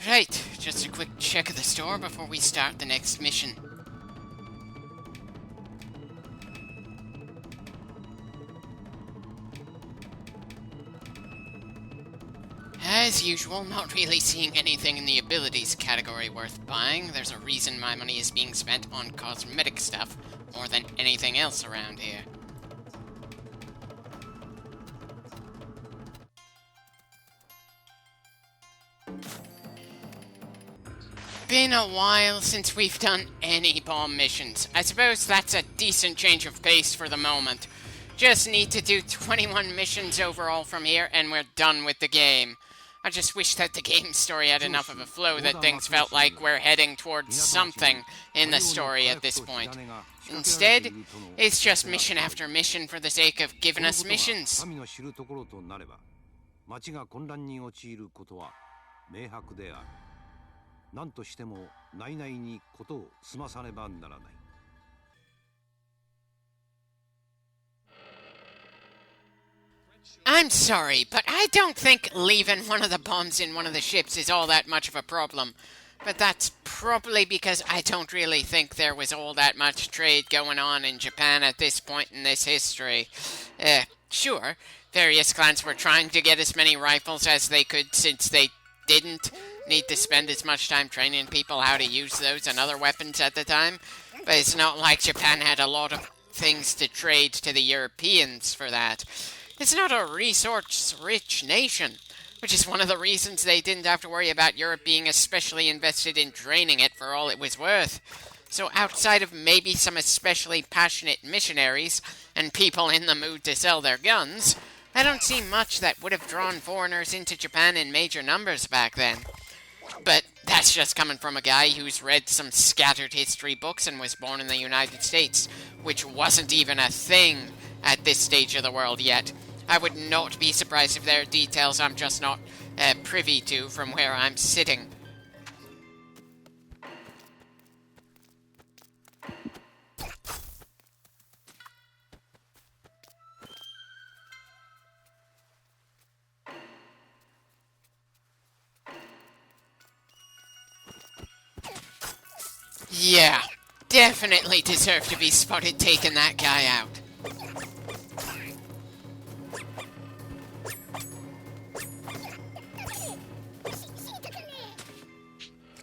Right, just a quick check of the store before we start the next mission. As usual, not really seeing anything in the abilities category worth buying. There's a reason my money is being spent on cosmetic stuff more than anything else around here. Been a while since we've done any bomb missions. I suppose that's a decent change of pace for the moment. Just need to do 21 missions overall from here and we're done with the game. I just wish that the game story had enough of a flow that things felt like we're heading towards something in the story at this point. Instead, it's just mission after mission for the sake of giving us missions. 何としても内々に事を済まさねばならない。I'm sorry, but I don't think leaving one of the bombs in one of the ships is all that much of a problem. But that's probably because I don't really think there was all that much trade going on in Japan at this point in this history. Sure, various clans were trying to get as many rifles as they could since they didn't need to spend as much time training people how to use those and other weapons at the time, but it's not like Japan had a lot of things to trade to the Europeans for that. It's not a resource-rich nation, which is one of the reasons they didn't have to worry about Europe being especially invested in draining it for all it was worth. So outside of maybe some especially passionate missionaries and people in the mood to sell their guns, I don't see much that would have drawn foreigners into Japan in major numbers back then. But that's just coming from a guy who's read some scattered history books and was born in the United States, which wasn't even a thing at this stage of the world yet. I would not be surprised if there are details I'm just not privy to from where I'm sitting. Yeah, definitely deserve to be spotted taking that guy out.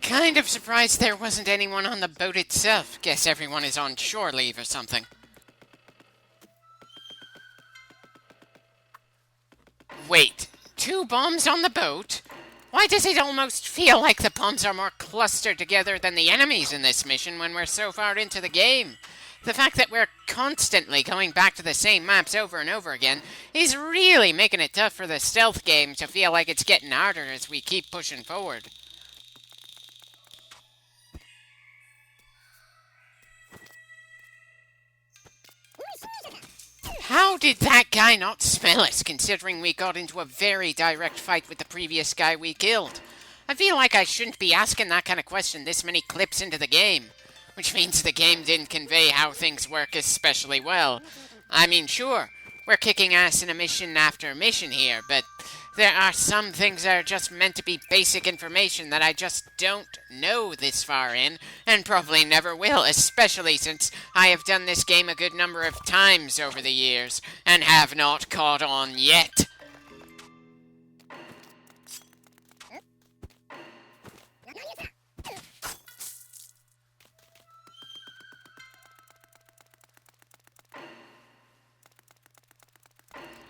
Kind of surprised there wasn't anyone on the boat itself. Guess everyone is on shore leave or something. Wait, 2 bombs on the boat? Why does it almost feel like the bombs are more clustered together than the enemies in this mission when we're so far into the game? The fact that we're constantly going back to the same maps over and over again is really making it tough for the stealth game to feel like it's getting harder as we keep pushing forward. How did that guy not smell us, considering we got into a very direct fight with the previous guy we killed? I feel like I shouldn't be asking that kind of question this many clips into the game, which means the game didn't convey how things work especially well. I mean, sure, we're kicking ass in a mission after mission here, but there are some things that are just meant to be basic information that I just don't know this far in, and probably never will, especially since I have done this game a good number of times over the years, and have not caught on yet.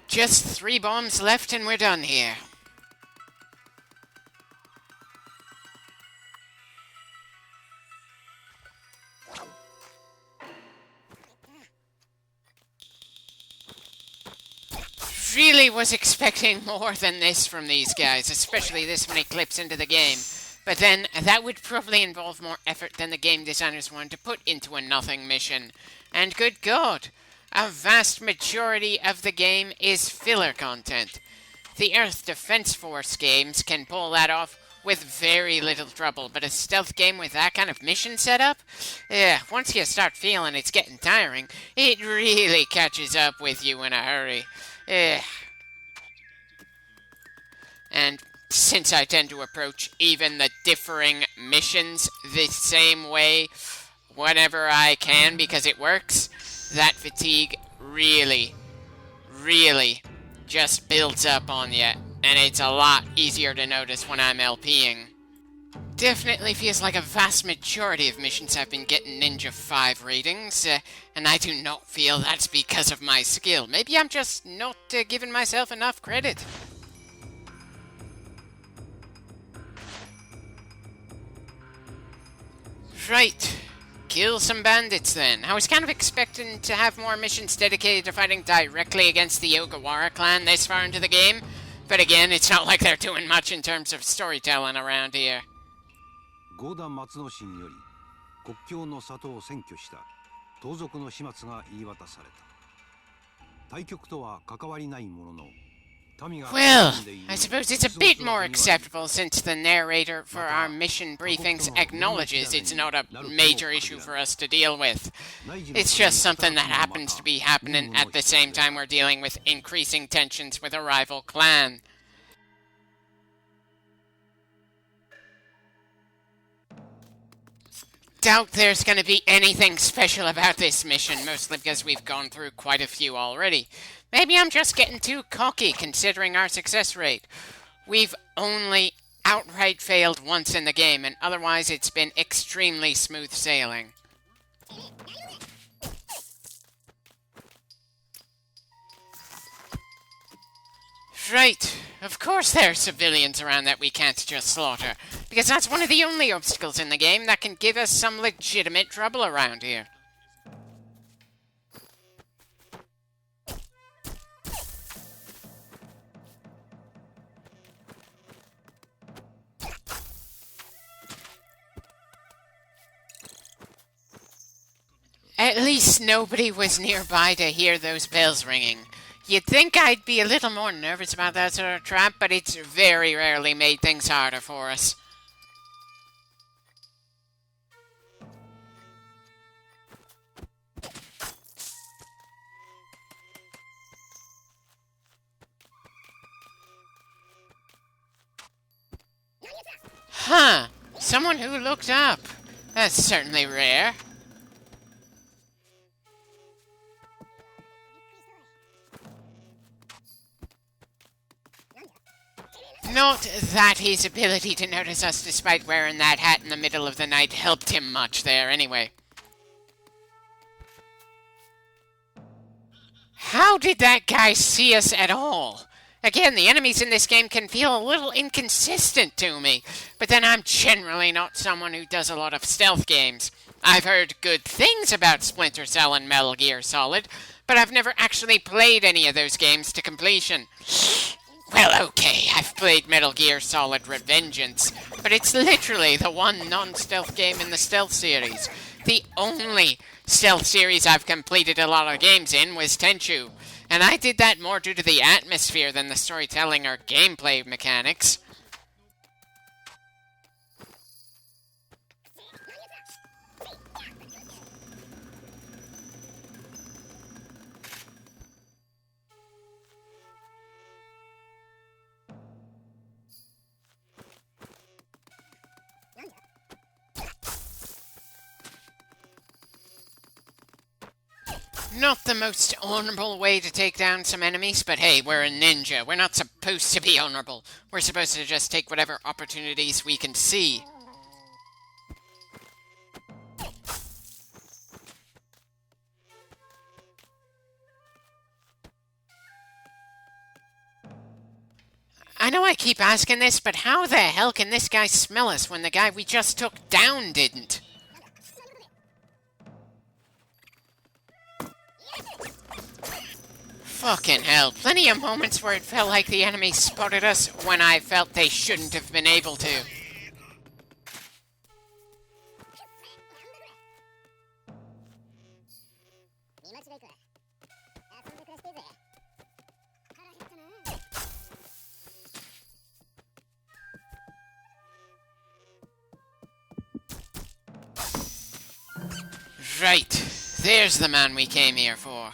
Just 3 bombs left and we're done here. Really was expecting more than this from these guys, especially this many clips into the game. But then, that would probably involve more effort than the game designers wanted to put into a nothing mission. And good God, a vast majority of the game is filler content. The Earth Defense Force games can pull that off with very little trouble, but a stealth game with that kind of mission setup? Once you start feeling it's getting tiring, it really catches up with you in a hurry. And since I tend to approach even the differing missions the same way whenever I can because it works, that fatigue really, really just builds up on you, and it's a lot easier to notice when I'm LPing. Definitely feels like a vast majority of missions have been getting Ninja 5 ratings, and I do not feel that's because of my skill. Maybe I'm just not giving myself enough credit. Right. Kill some bandits then. I was kind of expecting to have more missions dedicated to fighting directly against the Yogawara clan this far into the game, but again, it's not like they're doing much in terms of storytelling around here. 合田松之進より国境の里を占拠した盗賊の始末が言い渡された。対局とは関わりないものの、Well, I suppose it's a bit more acceptable since the narrator for our mission briefings acknowledges it's not a major issue for us to deal with. It's just something that happens to be happening at the same time we're dealing with increasing tensions with a rival clan. Doubt there's going to be anything special about this mission, mostly because we've gone through quite a few already. Maybe I'm just getting too cocky considering our success rate. We've only outright failed once in the game, and otherwise it's been extremely smooth sailing. Right. Of course there are civilians around that we can't just slaughter, because that's one of the only obstacles in the game that can give us some legitimate trouble around here. At least nobody was nearby to hear those bells ringing. You'd think I'd be a little more nervous about that sort of trap, but it's very rarely made things harder for us. Huh, someone who looked up. That's certainly rare. Not that his ability to notice us despite wearing that hat in the middle of the night helped him much there anyway. How did that guy see us at all? Again, the enemies in this game can feel a little inconsistent to me, but then I'm generally not someone who does a lot of stealth games. I've heard good things about Splinter Cell and Metal Gear Solid, but I've never actually played any of those games to completion. Well, okay, I've played Metal Gear Solid Revengeance, but it's literally the one non-stealth game in the stealth series. The only stealth series I've completed a lot of games in was Tenchu, and I did that more due to the atmosphere than the storytelling or gameplay mechanics. Not the most honorable way to take down some enemies, but hey, we're a ninja. We're not supposed to be honorable. We're supposed to just take whatever opportunities we can see. I know I keep asking this, but how the hell can this guy smell us when the guy we just took down didn't? Fucking hell, plenty of moments where it felt like the enemy spotted us when I felt they shouldn't have been able to. Right, there's the man we came here for.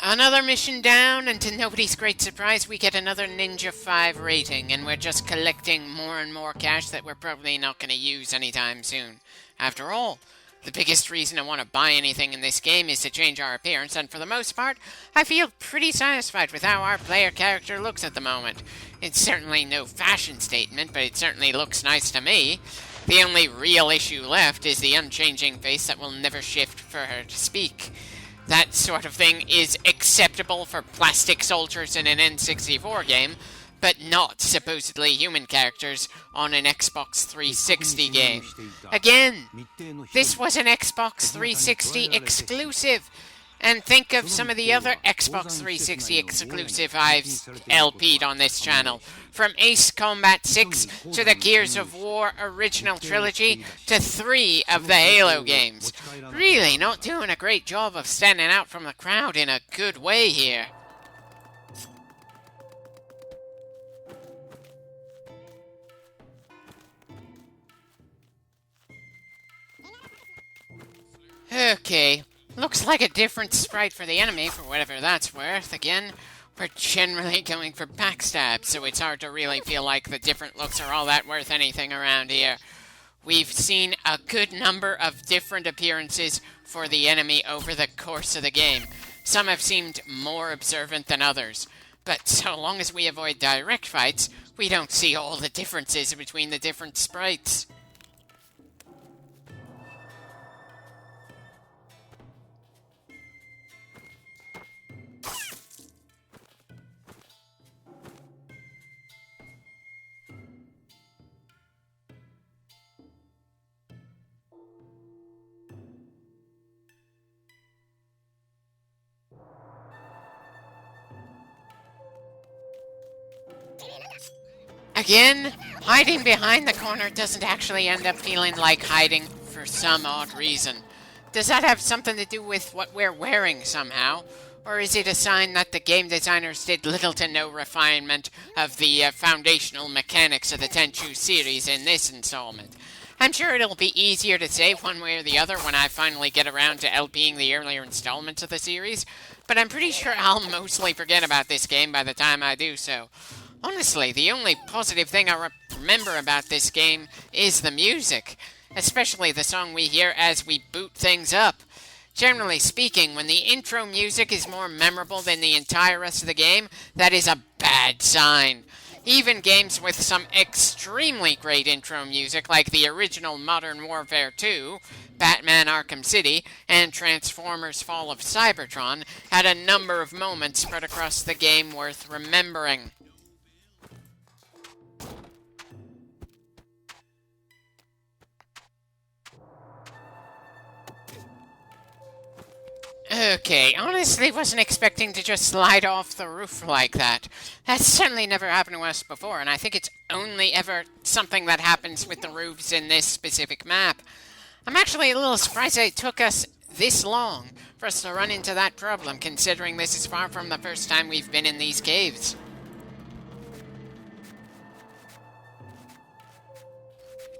Another mission down, and to nobody's great surprise, we get another Ninja 5 rating, and we're just collecting more and more cash that we're probably not going to use anytime soon. After all, the biggest reason I want to buy anything in this game is to change our appearance, and for the most part, I feel pretty satisfied with how our player character looks at the moment. It's certainly no fashion statement, but it certainly looks nice to me. The only real issue left is the unchanging face that will never shift for her to speak. That sort of thing is acceptable for plastic soldiers in an N64 game, but not supposedly human characters on an Xbox 360 game. Again, this was an Xbox 360 exclusive. And think of some of the other Xbox 360 exclusive I've LP'd on this channel. From Ace Combat 6 to the Gears of War original trilogy to 3 of the Halo games. Really not doing a great job of standing out from the crowd in a good way here. Okay. Looks like a different sprite for the enemy, for whatever that's worth. Again, we're generally going for backstab, so it's hard to really feel like the different looks are all that worth anything around here. We've seen a good number of different appearances for the enemy over the course of the game. Some have seemed more observant than others, but so long as we avoid direct fights, we don't see all the differences between the different sprites. Again, hiding behind the corner doesn't actually end up feeling like hiding for some odd reason. Does that have something to do with what we're wearing somehow? Or is it a sign that the game designers did little to no refinement of the foundational mechanics of the Tenchu series in this installment? I'm sure it'll be easier to say one way or the other when I finally get around to LPing the earlier installments of the series, but I'm pretty sure I'll mostly forget about this game by the time I do so. Honestly, the only positive thing I remember about this game is the music, especially the song we hear as we boot things up. Generally speaking, when the intro music is more memorable than the entire rest of the game, that is a bad sign. Even games with some extremely great intro music, like the original Modern Warfare 2, Batman Arkham City, and Transformers Fall of Cybertron, had a number of moments spread across the game worth remembering. Okay, honestly wasn't expecting to just slide off the roof like that. That's certainly never happened to us before, and I think it's only ever something that happens with the roofs in this specific map. I'm actually a little surprised it took us this long for us to run into that problem, considering this is far from the first time we've been in these caves.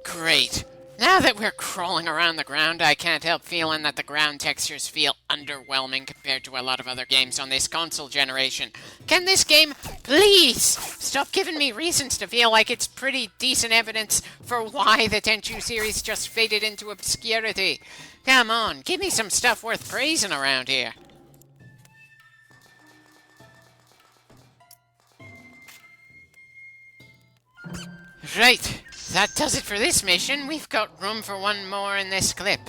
Great. Now that we're crawling around the ground, I can't help feeling that the ground textures feel underwhelming compared to a lot of other games on this console generation. Can this game please stop giving me reasons to feel like it's pretty decent evidence for why the Tenchu series just faded into obscurity? Come on, give me some stuff worth praising around here. Right. That does it for this mission. We've got room for one more in this clip.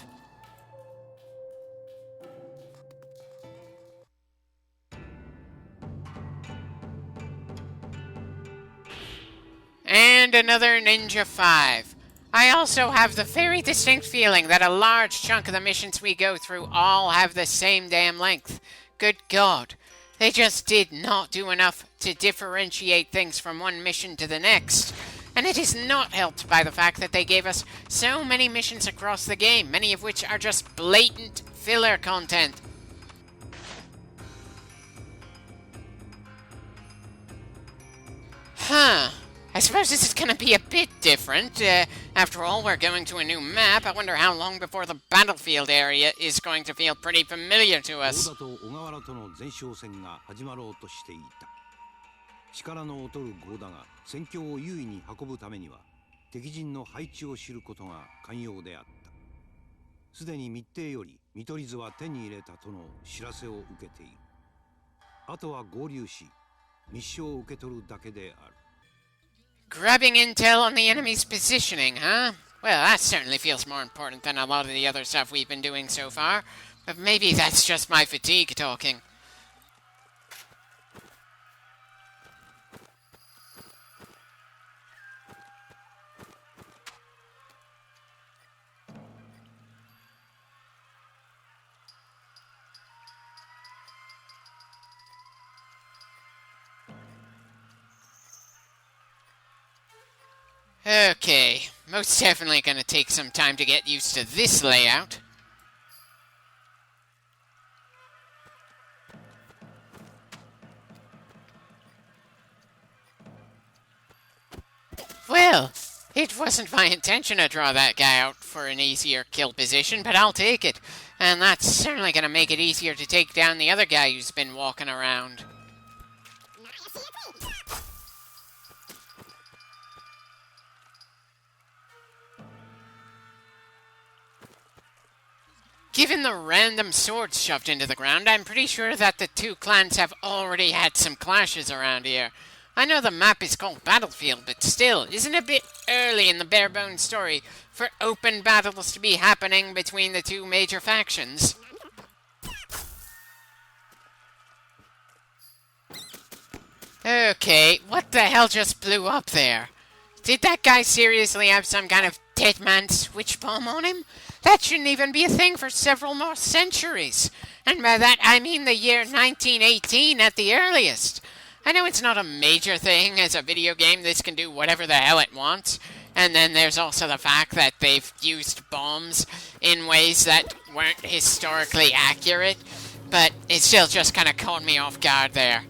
And another Ninja 5. I also have the very distinct feeling that a large chunk of the missions we go through all have the same damn length. Good God. They just did not do enough to differentiate things from one mission to the next. And it is not helped by the fact that they gave us so many missions across the game, many of which are just blatant filler content. Huh. I suppose this is going to be a bit different. After all, we're going to a new map. I wonder how long before the battlefield area is going to feel pretty familiar to us. 織田と小川原との前哨戦が始まろうとしていた。力の劣る合田が戦況を優位に運ぶためには敵陣の配置を知ることが肝要であった。すでに密偵より見取り図は手に入れたとの知らせを受けている。あとは合流し密書を受け取るだけである。Grabbing intel on the enemy's positioning, huh? Well, that certainly feels more important than a lot of the other stuff we've been doing so far. But maybe that's just my fatigue talking. Okay, most definitely gonna take some time to get used to this layout. Well, it wasn't my intention to draw that guy out for an easier kill position, but I'll take it. And that's certainly gonna make it easier to take down the other guy who's been walking around. Given the random swords shoved into the ground, I'm pretty sure that the two clans have already had some clashes around here. I know the map is called Battlefield, but still, isn't it a bit early in the bare-bones story for open battles to be happening between the two major factions? Okay, what the hell just blew up there? Did that guy seriously have some kind of dead man switch bomb on him? That shouldn't even be a thing for several more centuries. And by that I mean the year 1918 at the earliest. I know it's not a major thing. As a video game, this can do whatever the hell it wants. And then there's also the fact that they've used bombs in ways that weren't historically accurate. But it still just kind of caught me off guard there.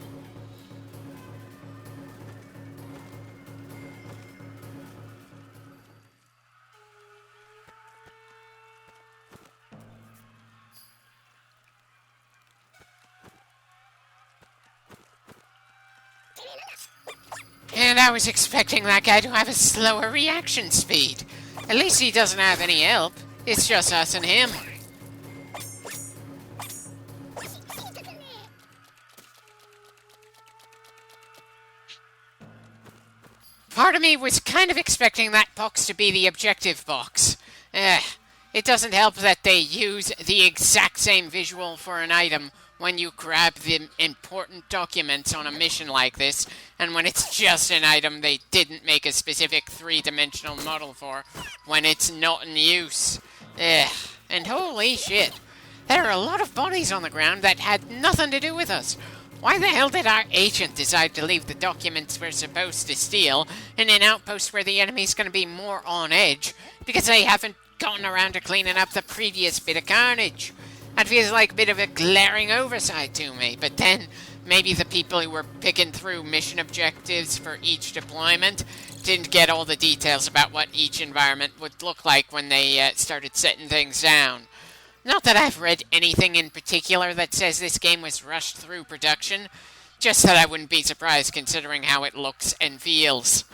And I was expecting that guy to have a slower reaction speed. At least he doesn't have any help. It's just us and him. Part of me was kind of expecting that box to be the objective box. It doesn't help that they use the exact same visual for an item when you grab the important documents on a mission like this, and when it's just an item they didn't make a specific three-dimensional model for when it's not in use. And holy shit, there are a lot of bodies on the ground that had nothing to do with us. Why the hell did our agent decide to leave the documents we're supposed to steal in an outpost where the enemy's going to be more on edge because they haven't gotten around to cleaning up the previous bit of carnage? That feels like a bit of a glaring oversight to me, but then maybe the people who were picking through mission objectives for each deployment didn't get all the details about what each environment would look like when they started setting things down. Not that I've read anything in particular that says this game was rushed through production, just that I wouldn't be surprised considering how it looks and feels.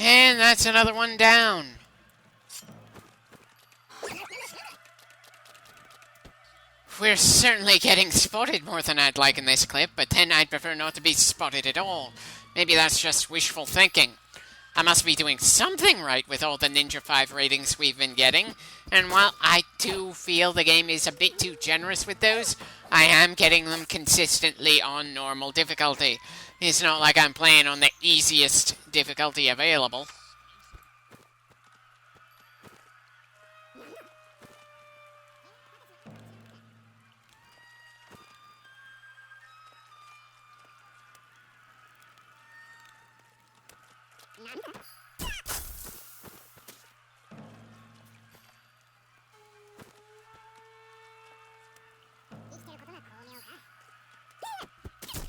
And that's another one down. We're certainly getting spotted more than I'd like in this clip, but then I'd prefer not to be spotted at all. Maybe that's just wishful thinking. I must be doing something right with all the Ninja 5 ratings we've been getting, and while I do feel the game is a bit too generous with those, I am getting them consistently on normal difficulty. It's not like I'm playing on the easiest difficulty available.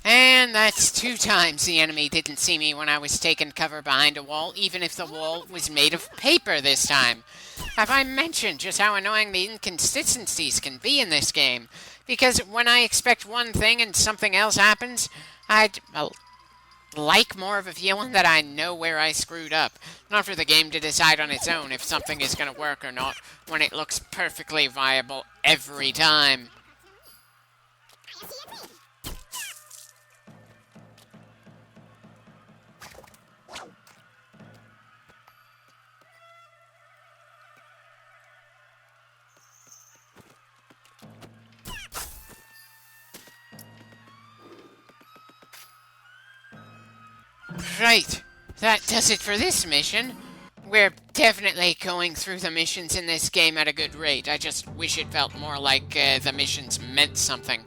And that's 2 times the enemy didn't see me when I was taking cover behind a wall, even if the wall was made of paper this time. Have I mentioned just how annoying the inconsistencies can be in this game? Because when I expect one thing and something else happens, I'd like more of a feeling that I know where I screwed up. Not for the game to decide on its own if something is going to work or not, when it looks perfectly viable every time. Right, that does it for this mission. We're definitely going through the missions in this game at a good rate. I just wish it felt more like the missions meant something.